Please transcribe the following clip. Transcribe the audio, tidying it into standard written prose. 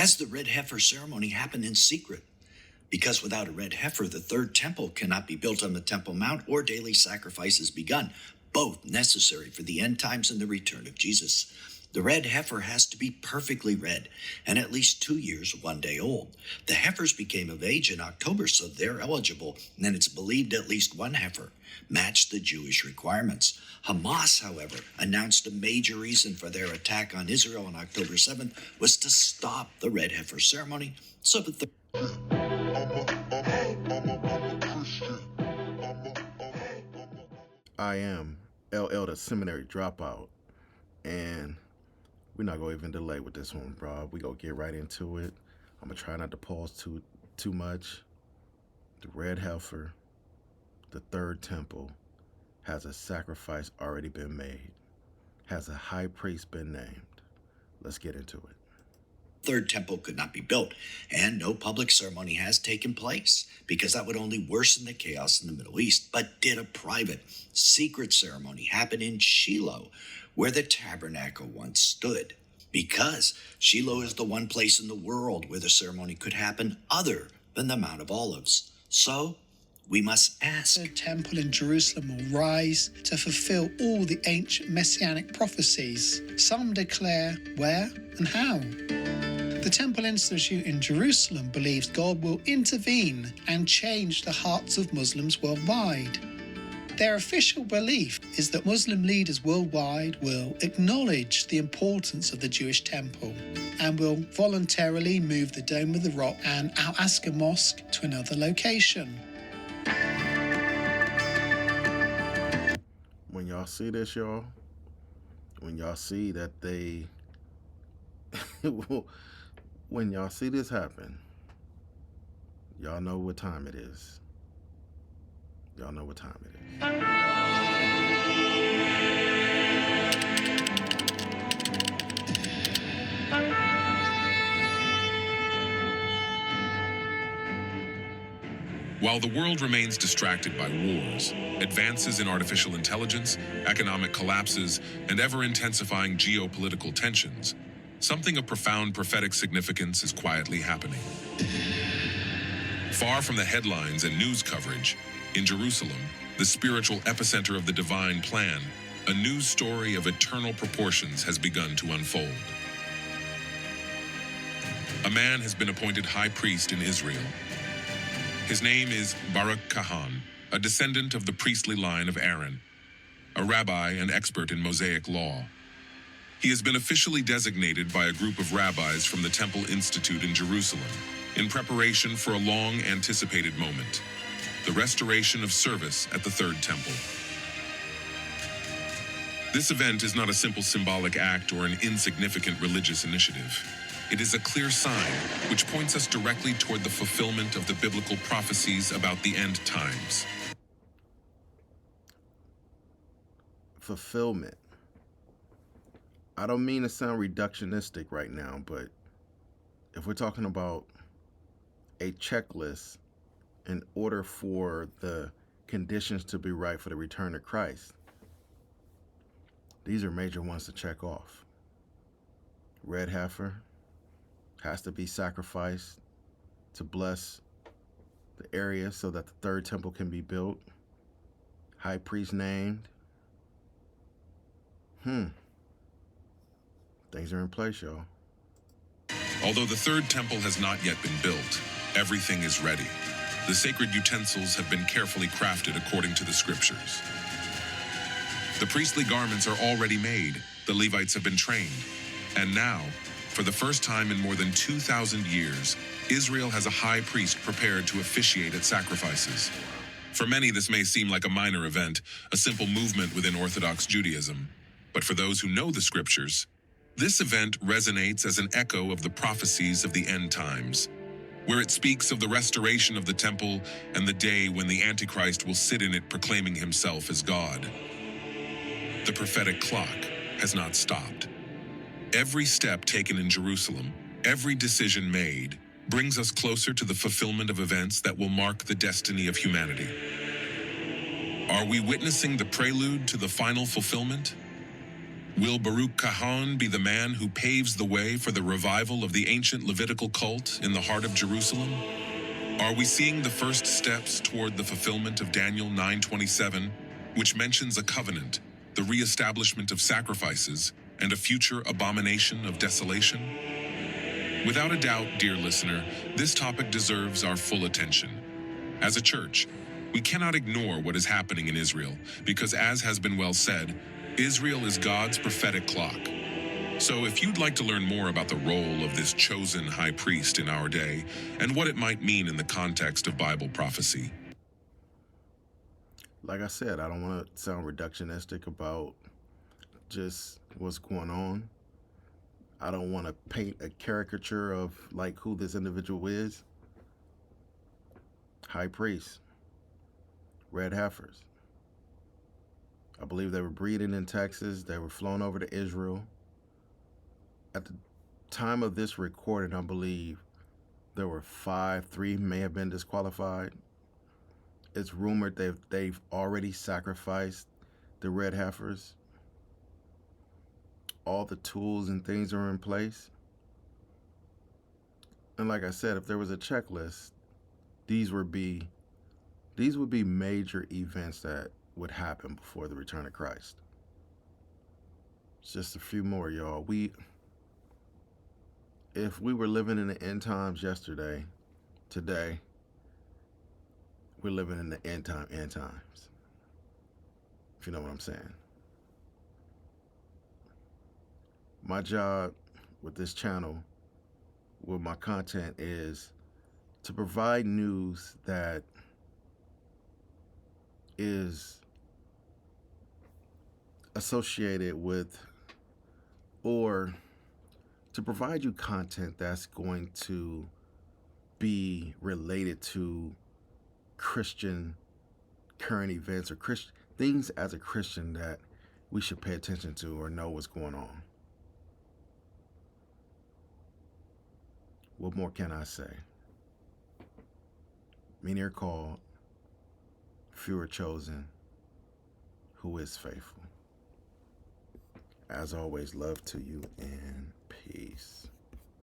As the red heifer ceremony happened in secret, because without a red heifer, the third temple cannot be built on the Temple Mount or daily sacrifices begun, both necessary for the end times and the return of Jesus. The red heifer has to be perfectly red and at least 2 years, 1 day old. The heifers became of age in October, so they're eligible, and it's believed at least one heifer matched the Jewish requirements. Hamas, however, announced a major reason for their attack on Israel on October 7th was to stop the red heifer ceremony so that the I am LL, the seminary dropout, and we're not gonna even delay with this one, bro. We gonna get right into it. I'm gonna try not to pause too much. The red heifer, the third temple, has a sacrifice already been made. Has a high priest been named? Let's get into it. third temple could not be built, and no public ceremony has taken place because that would only worsen the chaos in the Middle East. But did a private, secret ceremony happen in Shiloh, where the tabernacle once stood? Because Shiloh is the one place in the world where the ceremony could happen other than the Mount of Olives. So, we must ask. The temple in Jerusalem will rise to fulfill all the ancient messianic prophecies. Some declare where and how. The Temple Institute in Jerusalem believes God will intervene and change the hearts of Muslims worldwide. Their official belief is that Muslim leaders worldwide will acknowledge the importance of the Jewish temple and will voluntarily move the Dome of the Rock and Al-Aqsa Mosque to another location. When y'all see this, y'all, when y'all see that they, when y'all see this happen, y'all know what time it is. Y'all know what time it is. While the world remains distracted by wars, advances in artificial intelligence, economic collapses, and ever-intensifying geopolitical tensions, something of profound prophetic significance is quietly happening. Far from the headlines and news coverage, in Jerusalem, the spiritual epicenter of the divine plan, a news story of eternal proportions has begun to unfold. A man has been appointed high priest in Israel. His name is Baruch Kahan, a descendant of the priestly line of Aaron, a rabbi and expert in Mosaic law. He has been officially designated by a group of rabbis from the Temple Institute in Jerusalem in preparation for a long-anticipated moment, the restoration of service at the Third Temple. This event is not a simple symbolic act or an insignificant religious initiative. It is a clear sign which points us directly toward the fulfillment of the biblical prophecies about the end times. Fulfillment. I don't mean to sound reductionistic right now, but if we're talking about a checklist in order for the conditions to be right for the return of Christ, these are major ones to check off. Red heifer has to be sacrificed to bless the area so that the third temple can be built. High priest named. Things are in place, y'all. Although the Third Temple has not yet been built, everything is ready. The sacred utensils have been carefully crafted according to the scriptures. The priestly garments are already made. The Levites have been trained. And now, for the first time in more than 2,000 years, Israel has a high priest prepared to officiate at sacrifices. For many, this may seem like a minor event, a simple movement within Orthodox Judaism. But for those who know the scriptures, this event resonates as an echo of the prophecies of the end times, where it speaks of the restoration of the temple and the day when the Antichrist will sit in it proclaiming himself as God. The prophetic clock has not stopped. Every step taken in Jerusalem, every decision made, brings us closer to the fulfillment of events that will mark the destiny of humanity. Are we witnessing the prelude to the final fulfillment? Will Baruch Kahan be the man who paves the way for the revival of the ancient Levitical cult in the heart of Jerusalem? Are we seeing the first steps toward the fulfillment of Daniel 9:27, which mentions a covenant, the reestablishment of sacrifices, and a future abomination of desolation? Without a doubt, dear listener, this topic deserves our full attention. As a church, we cannot ignore what is happening in Israel, because as has been well said, Israel is God's prophetic clock. So if you'd like to learn more about the role of this chosen high priest in our day, and what it might mean in the context of Bible prophecy. Like I said, I don't want to sound reductionistic about just what's going on. I don't want to paint a caricature of like who this individual is. High priest, red heifers. I believe they were breeding in Texas. They were flown over to Israel. At the time of this recording, I believe there were 5, 3 may have been disqualified. It's rumored they've already sacrificed the red heifers. All the tools and things are in place. And like I said, if there was a checklist, these would be major events that would happen before the return of Christ. It's just a few more, y'all. If we were living in the end times yesterday, today, we're living in the end times. If you know what I'm saying. My job with this channel, with my content, is to provide news that is associated with, or to provide you content that's going to be related to Christian current events or Christian things as a Christian that we should pay attention to or know what's going on. What more can I say? Many are called, few are chosen. Who is faithful? As always, love to you and peace.